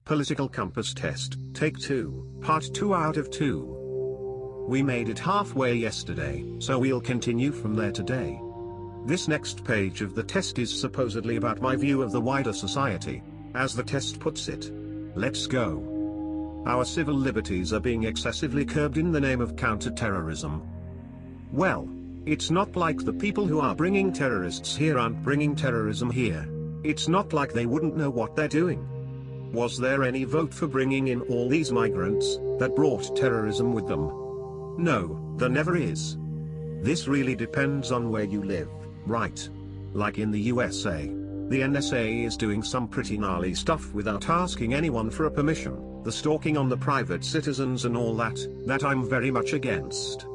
Political Compass Test, Take 2, Part 2 out of 2. We made it halfway yesterday, so we'll continue from there today. This next page of the test is supposedly about my view of the wider society, as the test puts it. Let's go. Our civil liberties are being excessively curbed in the name of counter-terrorism. Well, it's not like the people who are bringing terrorists here aren't bringing terrorism here. It's not like they wouldn't know what they're doing. Was there any vote for bringing in all these migrants that brought terrorism with them? No, there never is. This really depends on where you live, right? Like in the USA, the NSA is doing some pretty gnarly stuff without asking anyone for a permission, the stalking on the private citizens and all that I'm very much against.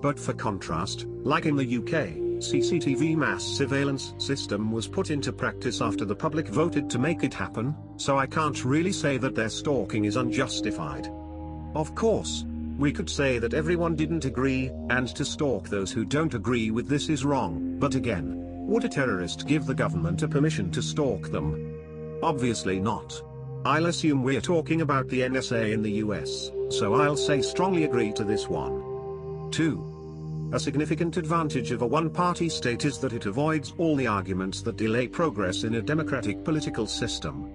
But for contrast, like in the UK, CCTV mass surveillance system was put into practice after the public voted to make it happen, so I can't really say that their stalking is unjustified. Of course, we could say that everyone didn't agree, and to stalk those who don't agree with this is wrong, but again, would a terrorist give the government a permission to stalk them? Obviously not. I'll assume we're talking about the NSA in the US, so I'll say strongly agree to this one. 2. A significant advantage of a one-party state is that it avoids all the arguments that delay progress in a democratic political system.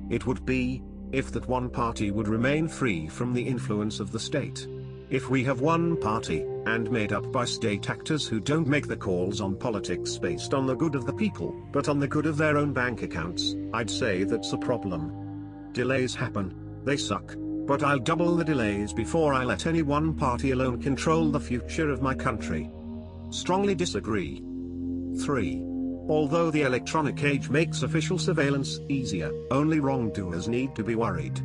It would be, if that one party would remain free from the influence of the state. If we have one party, and made up by state actors who don't make the calls on politics based on the good of the people, but on the good of their own bank accounts, I'd say that's a problem. Delays happen, they suck. But I'll double the delays before I let any one party alone control the future of my country. Strongly disagree. 3. Although the electronic age makes official surveillance easier, only wrongdoers need to be worried.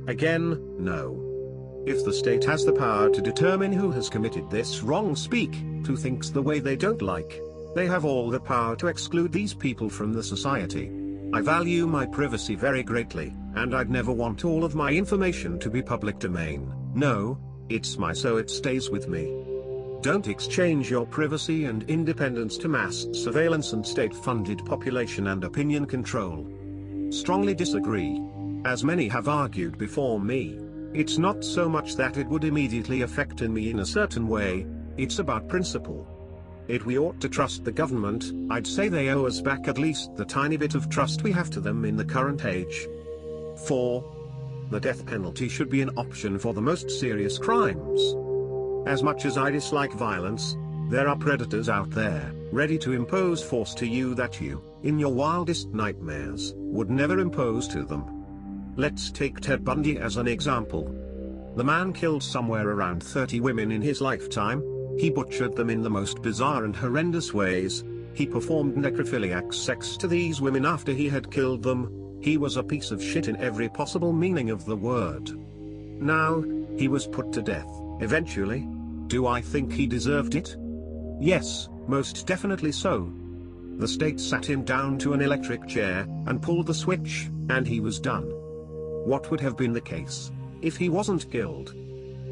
Again, no. If the state has the power to determine who has committed this wrong, who thinks the way they don't like, they have all the power to exclude these people from the society. I value my privacy very greatly, and I'd never want all of my information to be public domain. No, it's my, so it stays with me. Don't exchange your privacy and independence to mass surveillance and state-funded population and opinion control. Strongly disagree. As many have argued before me, it's not so much that it would immediately affect me in a certain way, it's about principle. If we ought to trust the government, I'd say they owe us back at least the tiny bit of trust we have to them in the current age. 4. The death penalty should be an option for the most serious crimes. As much as I dislike violence, there are predators out there, ready to impose force to you that you, in your wildest nightmares, would never impose to them. Let's take Ted Bundy as an example. The man killed somewhere around 30 women in his lifetime. He butchered them in the most bizarre and horrendous ways. He performed necrophiliac sex to these women after he had killed them. He was a piece of shit in every possible meaning of the word. Now, he was put to death, eventually. Do I think he deserved it? Yes, most definitely so. The state sat him down to an electric chair, and pulled the switch, and he was done. What would have been the case if he wasn't killed?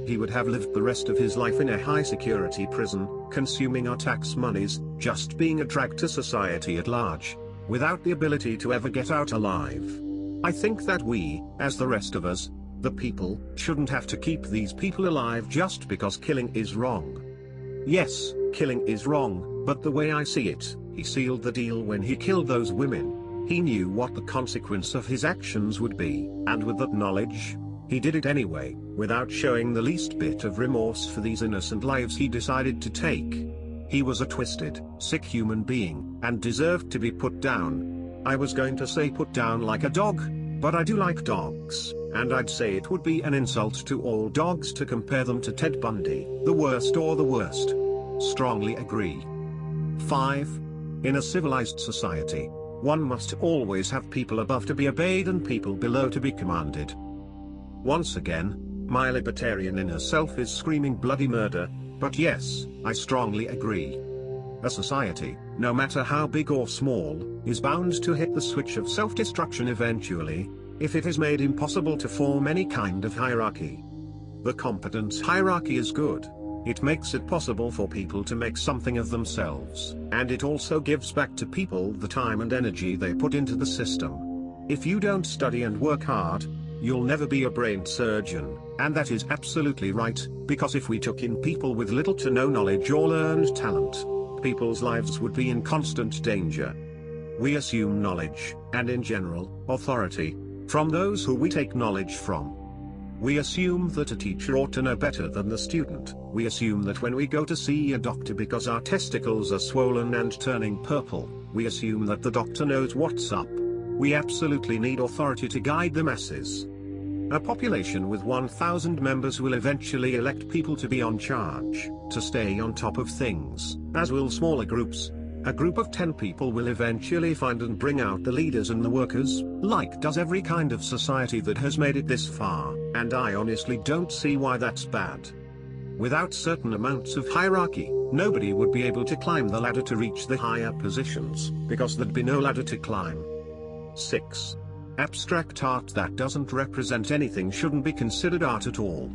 He would have lived the rest of his life in a high-security prison, consuming our tax monies, just being a drag to society at large, without the ability to ever get out alive. I think that we, as the rest of us, the people, shouldn't have to keep these people alive just because killing is wrong. Yes, killing is wrong, but the way I see it, he sealed the deal when he killed those women. He knew what the consequence of his actions would be, and with that knowledge, he did it anyway, without showing the least bit of remorse for these innocent lives he decided to take. He was a twisted, sick human being, and deserved to be put down. I was going to say put down like a dog, but I do like dogs, and I'd say it would be an insult to all dogs to compare them to Ted Bundy, the worst or the worst. Strongly agree. 5. In a civilized society, one must always have people above to be obeyed and people below to be commanded. Once again, my libertarian inner self is screaming bloody murder, but yes, I strongly agree. A society, no matter how big or small, is bound to hit the switch of self-destruction eventually, if it is made impossible to form any kind of hierarchy. The competence hierarchy is good. It makes it possible for people to make something of themselves, and it also gives back to people the time and energy they put into the system. If you don't study and work hard, you'll never be a brain surgeon, and that is absolutely right, because if we took in people with little to no knowledge or learned talent, people's lives would be in constant danger. We assume knowledge, and in general, authority, from those who we take knowledge from. We assume that a teacher ought to know better than the student. We assume that when we go to see a doctor because our testicles are swollen and turning purple, we assume that the doctor knows what's up. We absolutely need authority to guide the masses. A population with 1,000 members will eventually elect people to be on charge, to stay on top of things, as will smaller groups. A group of 10 people will eventually find and bring out the leaders and the workers, like does every kind of society that has made it this far, and I honestly don't see why that's bad. Without certain amounts of hierarchy, nobody would be able to climb the ladder to reach the higher positions, because there'd be no ladder to climb. 6. Abstract art that doesn't represent anything shouldn't be considered art at all.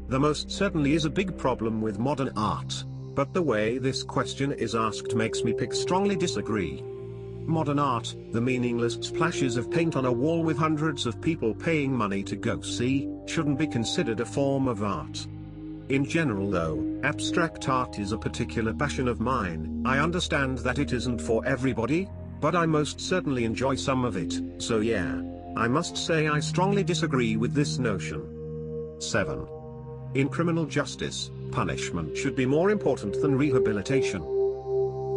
There most certainly is a big problem with modern art. But the way this question is asked makes me strongly disagree. Modern art, the meaningless splashes of paint on a wall with hundreds of people paying money to go see, shouldn't be considered a form of art. In general though, abstract art is a particular passion of mine. I understand that it isn't for everybody, but I most certainly enjoy some of it, so yeah, I must say I strongly disagree with this notion. 7. In criminal justice, punishment should be more important than rehabilitation.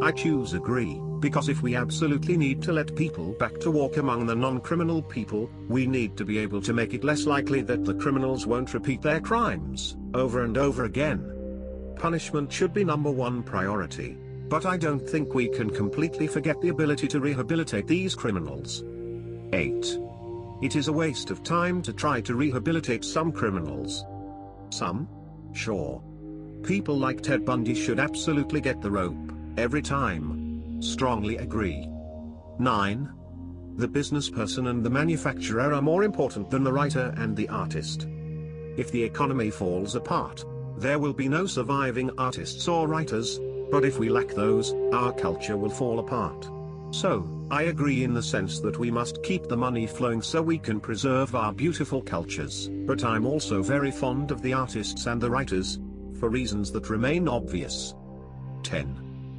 I choose agree, because if we absolutely need to let people back to walk among the non-criminal people, we need to be able to make it less likely that the criminals won't repeat their crimes, over and over again. Punishment should be #1 priority, but I don't think we can completely forget the ability to rehabilitate these criminals. 8. It is a waste of time to try to rehabilitate some criminals. Some? Sure. People like Ted Bundy should absolutely get the rope, every time. Strongly agree. 9. The business person and the manufacturer are more important than the writer and the artist. If the economy falls apart, there will be no surviving artists or writers, but if we lack those, our culture will fall apart. So, I agree in the sense that we must keep the money flowing so we can preserve our beautiful cultures, but I'm also very fond of the artists and the writers, for reasons that remain obvious. 10.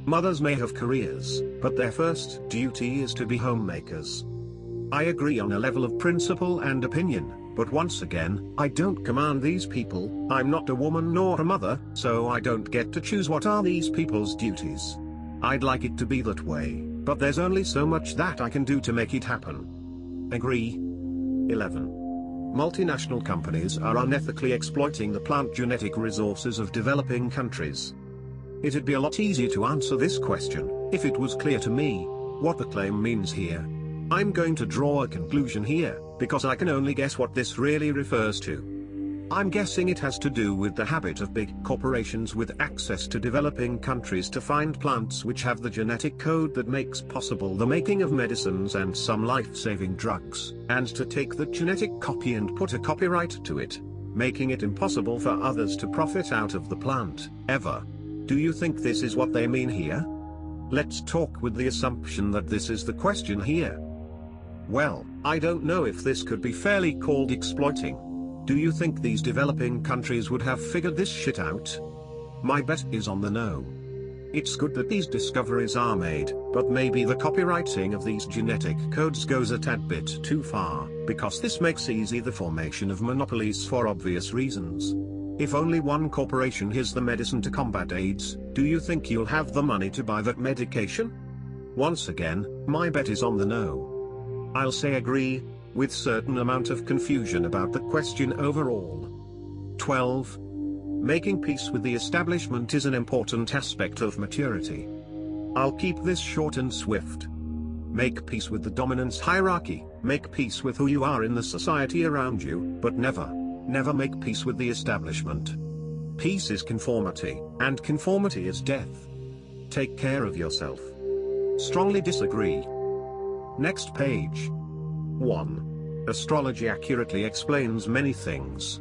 Mothers may have careers, but their first duty is to be homemakers. I agree on a level of principle and opinion, but once again, I don't command these people. I'm not a woman nor a mother, so I don't get to choose what are these people's duties. I'd like it to be that way, but there's only so much that I can do to make it happen. Agree. 11. Multinational companies are unethically exploiting the plant genetic resources of developing countries. It'd be a lot easier to answer this question, if it was clear to me what the claim means here. I'm going to draw a conclusion here, because I can only guess what this really refers to. I'm guessing it has to do with the habit of big corporations with access to developing countries to find plants which have the genetic code that makes possible the making of medicines and some life-saving drugs, and to take that genetic copy and put a copyright to it, making it impossible for others to profit out of the plant, ever. Do you think this is what they mean here? Let's talk with the assumption that this is the question here. Well, I don't know if this could be fairly called exploiting. Do you think these developing countries would have figured this shit out? My bet is on the no. It's good that these discoveries are made, but maybe the copyrighting of these genetic codes goes a tad bit too far, because this makes easy the formation of monopolies for obvious reasons. If only one corporation has the medicine to combat AIDS, do you think you'll have the money to buy that medication? Once again, my bet is on the no. I'll say agree, with certain amount of confusion about the question overall. 12. Making peace with the establishment is an important aspect of maturity. I'll keep this short and swift. Make peace with the dominance hierarchy, make peace with who you are in the society around you, but never make peace with the establishment. Peace is conformity, and conformity is death. Take care of yourself. Strongly disagree. Next page. 1. Astrology accurately explains many things.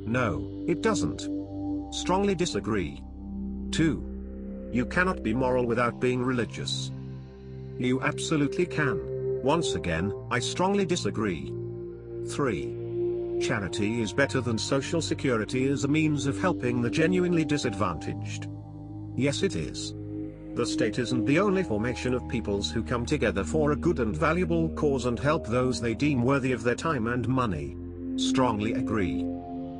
No, it doesn't. Strongly disagree. 2. You cannot be moral without being religious. You absolutely can. Once again, I strongly disagree. 3. Charity is better than social security as a means of helping the genuinely disadvantaged. Yes, it is. The state isn't the only formation of peoples who come together for a good and valuable cause and help those they deem worthy of their time and money. Strongly agree.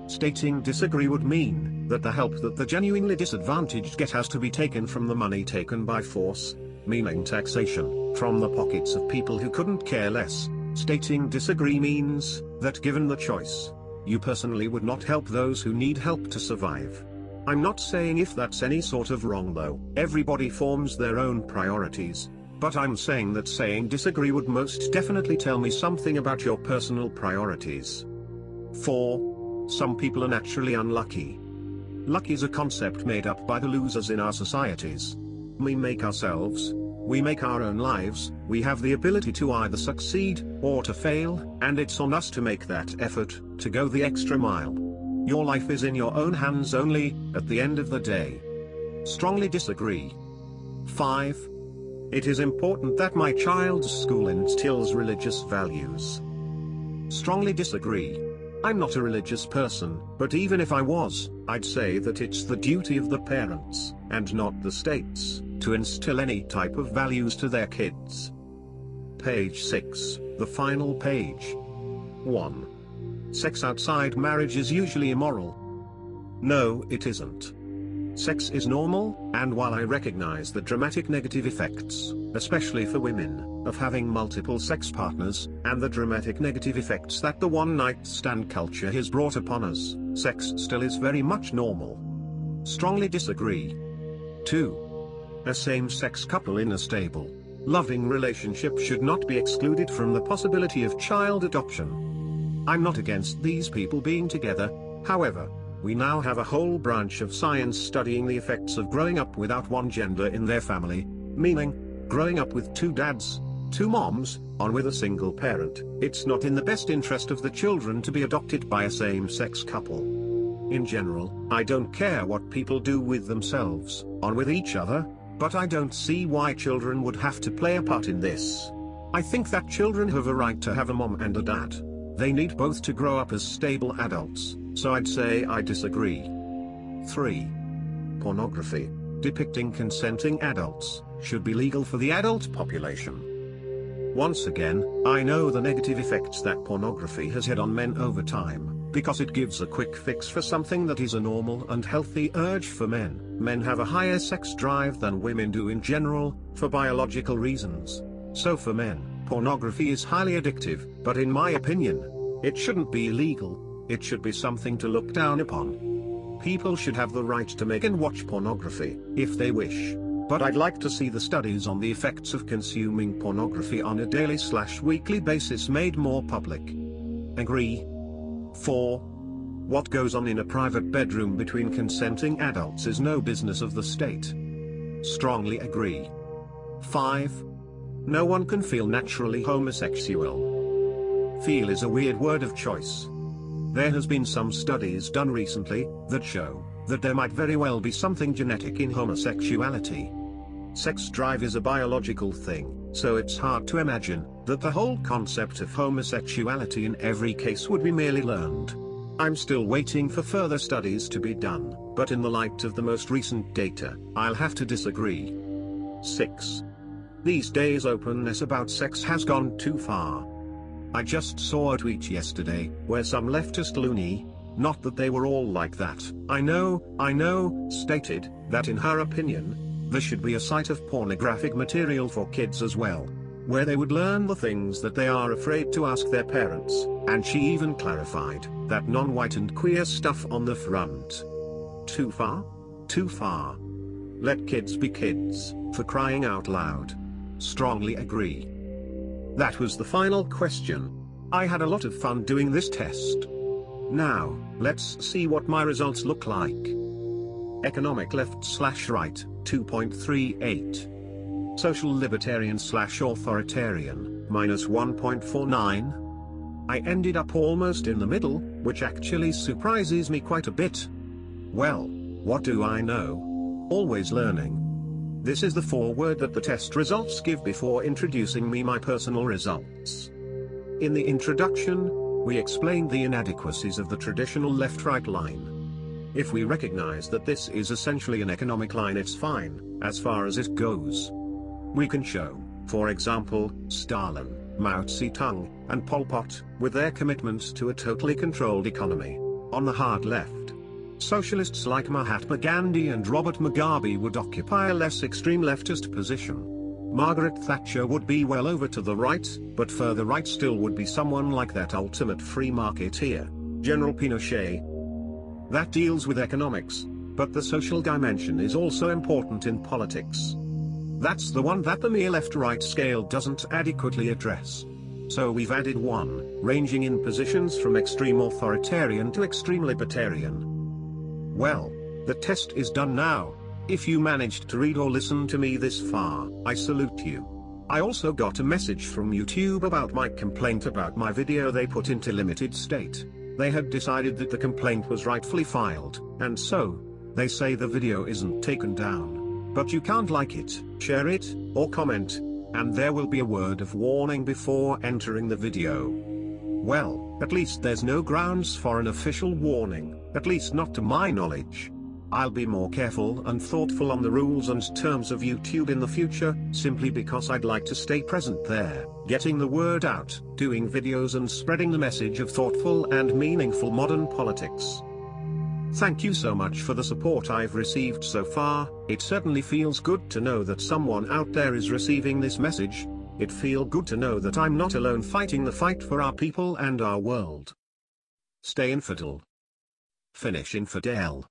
Stating disagree would mean that the help that the genuinely disadvantaged get has to be taken from the money taken by force, meaning taxation, from the pockets of people who couldn't care less. Stating disagree means that given the choice, you personally would not help those who need help to survive. I'm not saying if that's any sort of wrong though, everybody forms their own priorities, but I'm saying that saying disagree would most definitely tell me something about your personal priorities. 4. Some people are naturally unlucky. Luck is a concept made up by the losers in our societies. We make ourselves, we make our own lives, we have the ability to either succeed, or to fail, and it's on us to make that effort, to go the extra mile. Your life is in your own hands only, at the end of the day. Strongly disagree. 5. It is important that my child's school instills religious values. Strongly disagree. I'm not a religious person, but even if I was, I'd say that it's the duty of the parents, and not the state's, to instill any type of values to their kids. Page 6, the final page. 1. Sex outside marriage is usually immoral. No, it isn't. Sex is normal, and while I recognize the dramatic negative effects, especially for women, of having multiple sex partners, and the dramatic negative effects that the one-night stand culture has brought upon us, sex still is very much normal. Strongly disagree. 2. A same-sex couple in a stable, loving relationship should not be excluded from the possibility of child adoption. I'm not against these people being together, however, we now have a whole branch of science studying the effects of growing up without one gender in their family, meaning, growing up with two dads, two moms, or with a single parent. It's not in the best interest of the children to be adopted by a same-sex couple. In general, I don't care what people do with themselves, or with each other, but I don't see why children would have to play a part in this. I think that children have a right to have a mom and a dad. They need both to grow up as stable adults, so I'd say I disagree. 3. Pornography, depicting consenting adults, should be legal for the adult population. Once again, I know the negative effects that pornography has had on men over time, because it gives a quick fix for something that is a normal and healthy urge for men. Men have a higher sex drive than women do in general, for biological reasons. So for men, pornography is highly addictive, but in my opinion, it shouldn't be illegal, it should be something to look down upon. People should have the right to make and watch pornography, if they wish, but I'd like to see the studies on the effects of consuming pornography on a daily/weekly basis made more public. Agree. 4. What goes on in a private bedroom between consenting adults is no business of the state. Strongly agree. 5. No one can feel naturally homosexual. Feel is a weird word of choice. There has been some studies done recently that show that there might very well be something genetic in homosexuality. Sex drive is a biological thing, so it's hard to imagine that the whole concept of homosexuality in every case would be merely learned. I'm still waiting for further studies to be done, but in the light of the most recent data, I'll have to disagree. 6. These days openness about sex has gone too far. I just saw a tweet yesterday, where some leftist loony, not that they were all like that, I know, stated, that in her opinion, there should be a site of pornographic material for kids as well, where they would learn the things that they are afraid to ask their parents, and she even clarified, that non-white and queer stuff on the front. Too far? Too far. Let kids be kids, for crying out loud. Strongly agree. That was the final question. I had a lot of fun doing this test. Now, let's see what my results look like. Economic left/right, 2.38. Social libertarian/authoritarian, -1.49. I ended up almost in the middle, which actually surprises me quite a bit. Well, what do I know? Always learning. This is the foreword that the test results give before introducing me my personal results. In the introduction, we explained the inadequacies of the traditional left-right line. If we recognize that this is essentially an economic line, it's fine, as far as it goes. We can show, for example, Stalin, Mao Zedong, and Pol Pot, with their commitment to a totally controlled economy, on the hard left. Socialists like Mahatma Gandhi and Robert Mugabe would occupy a less extreme leftist position. Margaret Thatcher would be well over to the right, but further right still would be someone like that ultimate free marketeer, General Pinochet. That deals with economics, but the social dimension is also important in politics. That's the one that the mere left-right scale doesn't adequately address. So we've added one, ranging in positions from extreme authoritarian to extreme libertarian. Well, the test is done now. If you managed to read or listen to me this far, I salute you. I also got a message from YouTube about my complaint about my video they put into limited state. They had decided that the complaint was rightfully filed, and so, they say the video isn't taken down. But you can't like it, share it, or comment, and there will be a word of warning before entering the video. Well, at least there's no grounds for an official warning, at least not to my knowledge. I'll be more careful and thoughtful on the rules and terms of YouTube in the future, simply because I'd like to stay present there, getting the word out, doing videos and spreading the message of thoughtful and meaningful modern politics. Thank you so much for the support I've received so far. It certainly feels good to know that someone out there is receiving this message. It feels good to know that I'm not alone fighting the fight for our people and our world. Stay infidel. Finish infidel.